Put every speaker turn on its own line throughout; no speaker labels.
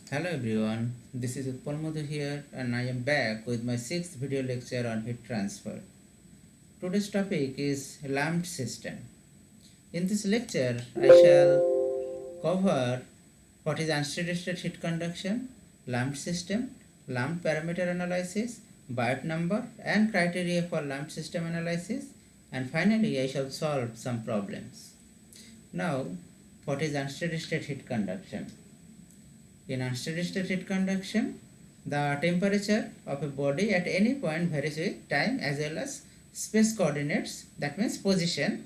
Hello everyone, this is Utpal Madhu here and I am back with my 6th video lecture on heat transfer. Today's topic is LAMP system. In this lecture, I shall cover what is unsteady state heat conduction, LAMP system, LAMP parameter analysis, Biot number and criteria for LAMP system analysis, and finally I shall solve some problems. Now, what is unsteady state heat conduction? In unsteady state heat conduction, the temperature of a body at any point varies with time as well as space coordinates, that means position,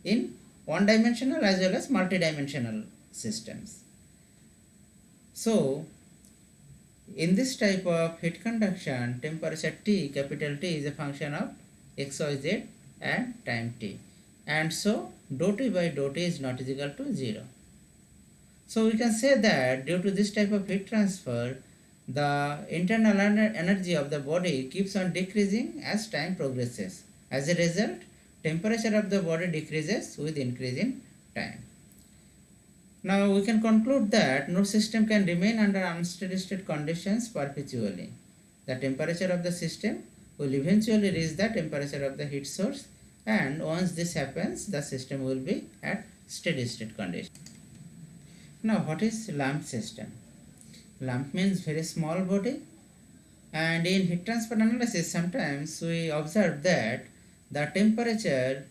in one-dimensional as well as multi-dimensional systems. So, in this type of heat conduction, temperature T, capital T, is a function of xyz and time t. And so, dou T by dou T is not equal to 0. So we can say that due to this type of heat transfer, the internal energy of the body keeps on decreasing as time progresses. As a result, temperature of the body decreases with increase in time. Now we can conclude that no system can remain under unsteady state conditions perpetually. The temperature of the system will eventually reach the temperature of the heat source, and once this happens, the system will be at steady state condition. Now what is LAMP system? LAMP means very small body, and in heat transfer analysis sometimes we observe that the temperature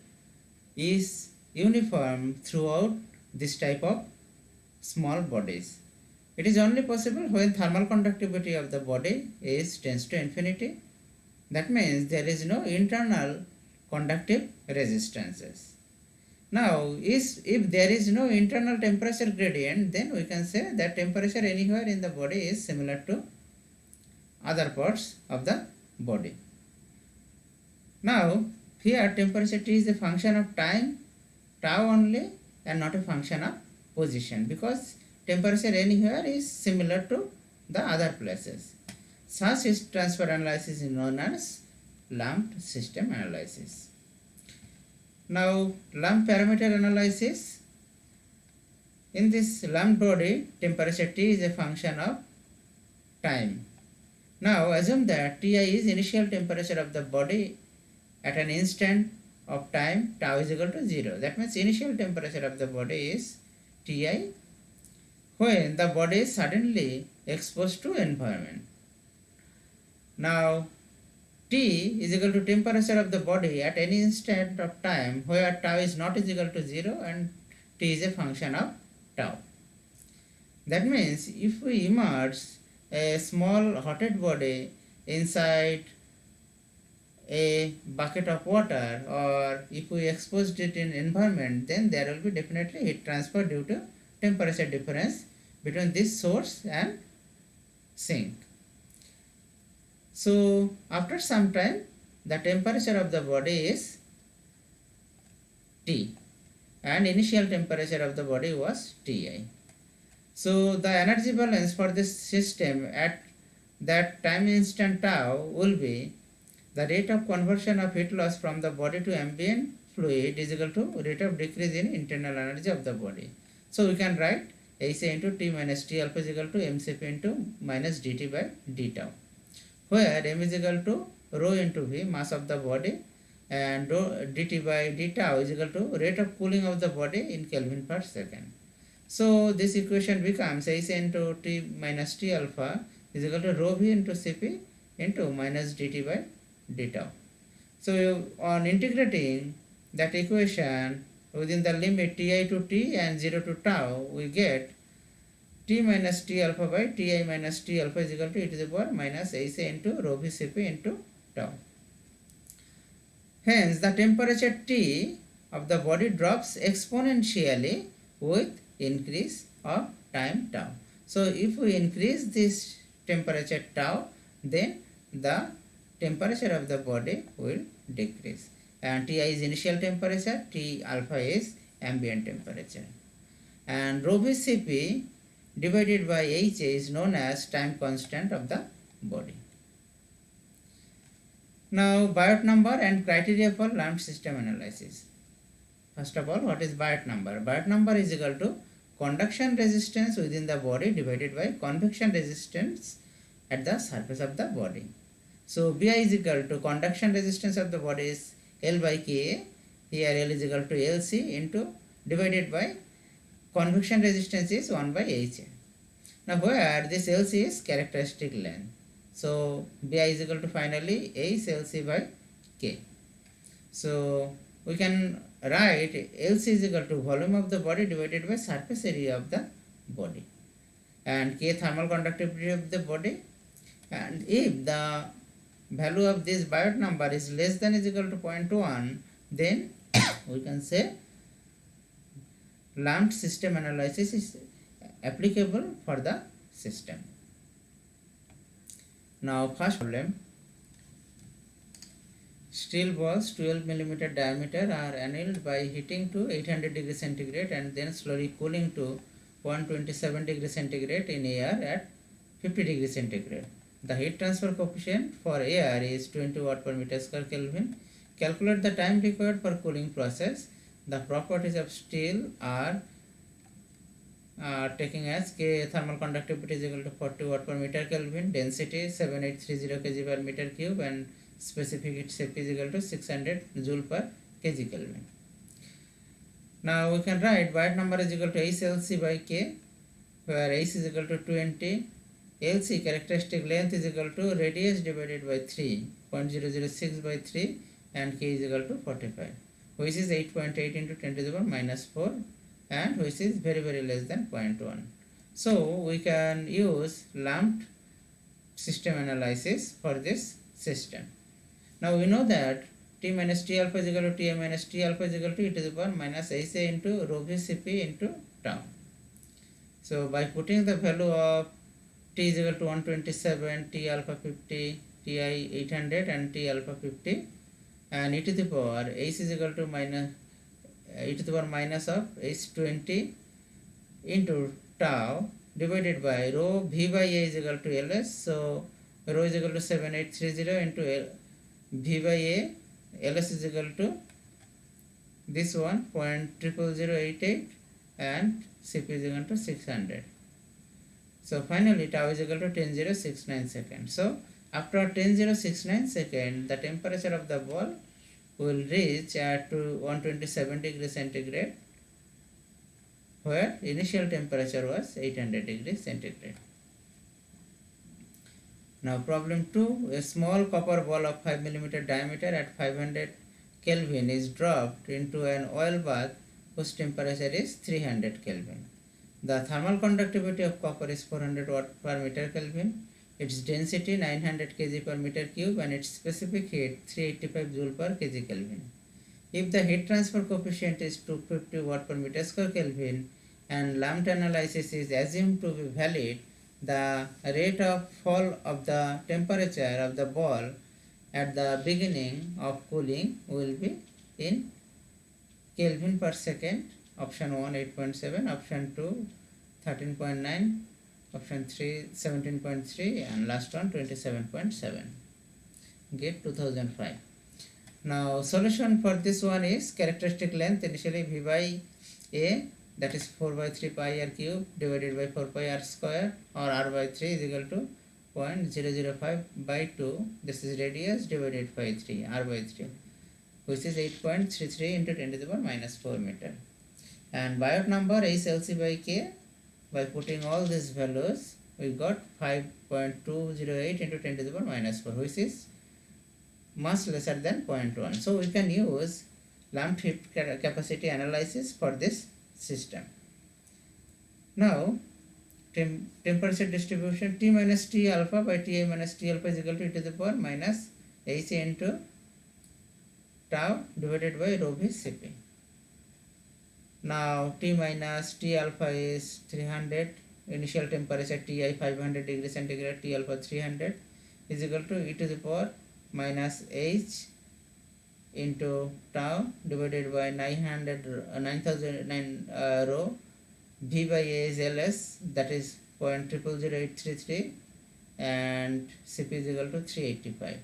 is uniform throughout this type of small bodies. It is only possible when thermal conductivity of the body tends to infinity. That means there is no internal conductive resistances. Now, if there is no internal temperature gradient, then we can say that temperature anywhere in the body is similar to other parts of the body. Now, here temperature T is a function of time, tau only, and not a function of position, because temperature anywhere is similar to the other places. Such heat transfer analysis is known as LAMP system analysis. Now, LAMP parameter analysis. In this LAMP body, temperature T is a function of time. Now, assume that Ti is initial temperature of the body at an instant of time, tau is equal to 0. That means initial temperature of the body is Ti when the body is suddenly exposed to environment. Now, T is equal to temperature of the body at any instant of time where tau is not equal to 0 and T is a function of tau. That means if we immerse a small hotted body inside a bucket of water, or if we expose it in environment, then there will be definitely heat transfer due to temperature difference between this source and sink. So after some time, the temperature of the body is T and initial temperature of the body was Ti. So the energy balance for this system at that time instant tau will be the rate of conversion of heat loss from the body to ambient fluid is equal to rate of decrease in internal energy of the body. So we can write AC into T minus T alpha is equal to mCp into minus dt by d tau, where m is equal to rho into V, mass of the body, and dt by d tau is equal to rate of cooling of the body in Kelvin per second. So this equation becomes AC into T minus T alpha is equal to rho V into Cp into minus dt by d tau. So on integrating that equation within the limit Ti to T and 0 to tau, we get T minus T alpha by Ti minus T alpha is equal to e to the power minus AC into rho V Cp into tau. Hence, the temperature T of the body drops exponentially with increase of time tau. So, if we increase this temperature tau, then the temperature of the body will decrease. And Ti is initial temperature, T alpha is ambient temperature. And rho V Cp divided by H is known as time constant of the body. Now, Biot number and criteria for LAMP system analysis. First of all, what is Biot number? Biot number is equal to conduction resistance within the body divided by convection resistance at the surface of the body. So Bi is equal to conduction resistance of the body is L by Ka. Here L is equal to Lc into divided by convection resistance is 1 by Ha. Now where this Lc is characteristic length. So Bi is equal to finally H Lc by K. So we can write Lc is equal to volume of the body divided by surface area of the body, and K thermal conductivity of the body. And if the value of this Biot number is less than is equal to 0.1, then we can say lumped system analysis is applicable for the system. Now first problem, steel balls 12 mm diameter are annealed by heating to 800 degree centigrade and then slowly cooling to 127 degree centigrade in air at 50 degree centigrade. The heat transfer coefficient for air is 20 watt per meter square Kelvin. Calculate the time required for cooling process. The properties of steel are taking as K thermal conductivity is equal to 40 watt per meter Kelvin, density 7830 kg per meter cube, and specific heat safety is equal to 600 joule per kg Kelvin. Now we can write Biot number is equal to H Lc by K, where H is equal to 20, Lc characteristic length is equal to radius divided by 3, 0.006 by 3, and K is equal to 45, which is 8.8 into 10 to the power minus 4, and which is very less than 0.1. So we can use lumped system analysis for this system. Now we know that T minus T alpha is equal to Ti minus T alpha is equal to e to the power minus Ha into rho v Cp into tau. So by putting the value of T is equal to 127, T alpha 50, Ti 800 and T alpha 50, and e to the power H is equal to minus e to the power minus of H20 into tau divided by rho V by A is equal to Ls. So rho is equal to 7830 into V by A, Ls is equal to this one 0.00088 and Cp is equal to 600. So finally tau is equal to 10.069 seconds. So after 10.069 seconds, the temperature of the ball will reach at 127 degrees centigrade, where initial temperature was 800 degrees centigrade. Now problem 2, a small copper ball of 5 mm diameter at 500 Kelvin is dropped into an oil bath whose temperature is 300 Kelvin. The thermal conductivity of copper is 400 watt per meter Kelvin. Its density 900 kg per meter cube and its specific heat 385 joule per kg Kelvin. If the heat transfer coefficient is 250 watt per meter square Kelvin and lumped analysis is assumed to be valid, the rate of fall of the temperature of the ball at the beginning of cooling will be in Kelvin per second. Option 1 8.7, option 2 13.9, option 3 17.3, and last one 27.7. Get 2005. Now solution for this one is characteristic length initially V by A, that is 4 by 3 pi r cube divided by 4 pi r square, or r by 3 is equal to 0.005 by 2. This is radius divided by 3, r by 3, which is 8.33 into 10 to the power minus 4 meter. And Biot number is Lc by K. By putting all these values, we got 5.208 into 10 to the power minus 4, which is much lesser than 0.1. So we can use lumped heat capacity analysis for this system. Now temperature distribution T minus T alpha by Ti minus T alpha is equal to e to the power minus H into tau divided by rho v Cp. Now T minus T alpha is 300, initial temperature Ti 500 degrees centigrade, T alpha 300 is equal to e to the power minus H into tau divided by 9009 rho. V by A is Ls, that is 0.000833, and Cp is equal to 385.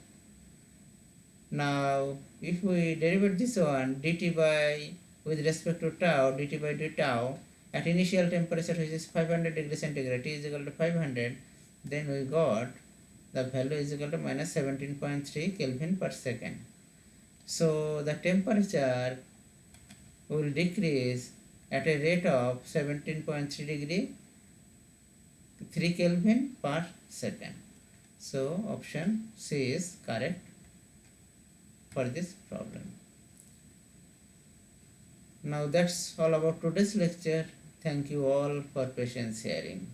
Now if we derive this one dt by with respect to tau, dt by d tau, At initial temperature, which is 500 degrees centigrade, T is equal to 500, then we got the value is equal to minus 17.3 Kelvin per second. So the temperature will decrease at a rate of 17.3 degree 3 Kelvin per second. So option C is correct for this problem. Now that's all about today's lecture. Thank you all for patience hearing.